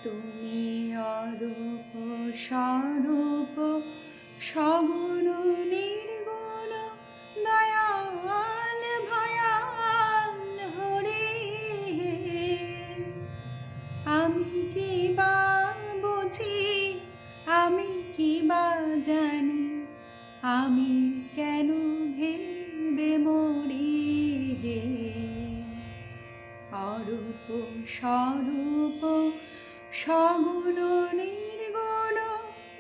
তুমি অরূপ স্বরূপ সগুণ নির্গুণ দয়াল ভয়াল হরে। আমি কি বা বুঝি, আমি কি বা জানি, আমি কেন ভেবে মরি। অরূপ স্বরূপ সগুণ নির্গুণ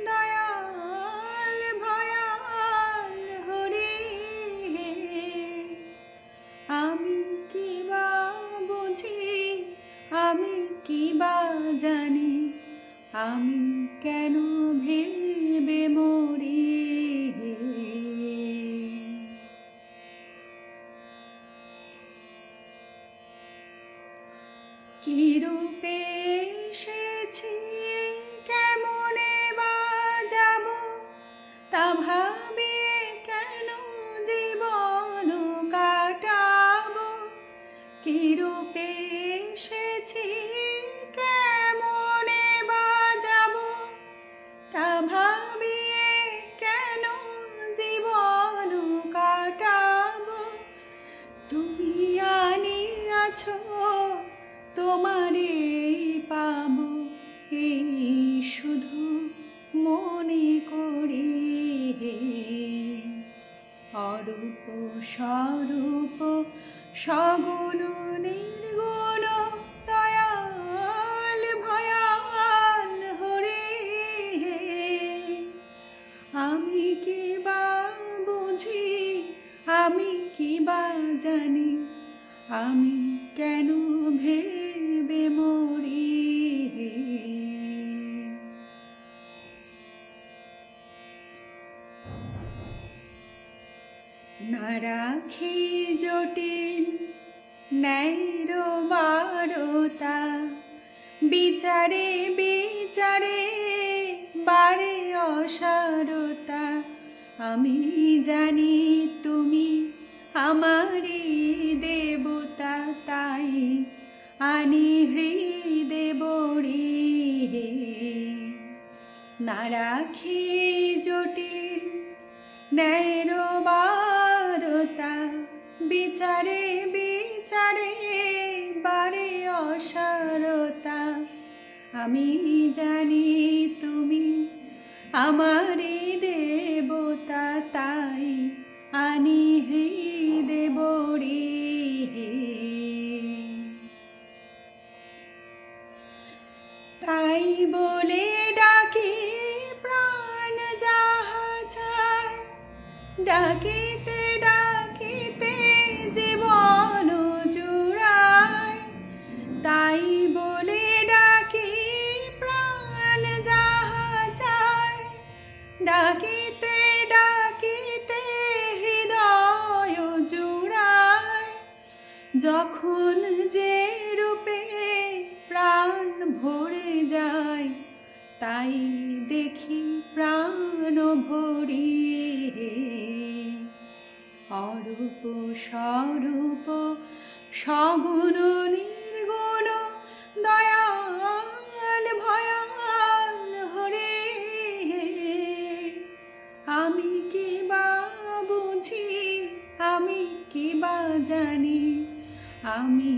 দয়াল ভয়াল হরে। আমি কি বা বুঝি, আমি কি বা জানি, আমি কেন ভেবে মরি। কি রূপে এসেছি, কেমনে বা যাব, তা ভাবিয়ে কেন জীবন কাটাবো। কি রূপে এসেছি, কেমনে বা যাব, তা ভাবিয়ে কেন জীবন কাটাবো। তুমি আনিয়াছো, তোমারে পাবো, এই শুধু মনে করি। অরূপ স্বরূপ সগুণ নির্গুণ দয়াল ভয়াল হরে। আমি কি বা বুঝি, আমি কি বা জানি, আমি কেন ভেবে মরি। না রাখি জটিল ন্যায়ের বারতা, বিচারে বিচারে বারে অসারতা। আমি জানি তুমি আমারই দেবতা, তাই আনি হৃদে বড়ি। না রাখি জটিল ন্যায়ের বারতা, বিচারে বিচারে বারে অসারতা। আমি জানি তুমি আমারই দেবতা, তাই আনি হৃদে বড়ি। তাই বলে ডাকি প্রাণ যাহা চায়, ডাকিতে ডাকিতে জীবন জুড়ায়। তাই বলে ডাকি প্রাণ যাহা চায়, ডাকিতে ডাকিতে হৃদয় জুড়ায়। যখন যে রূপে প্রাণ ভরে যায়, তাই দেখি প্রাণ ভরি। অরূপ স্বরূপ সগুণ নির্গুণ দয়াল ভয়াল হরে। আমি কি বা বুঝি, আমি কি বা জানি, আমি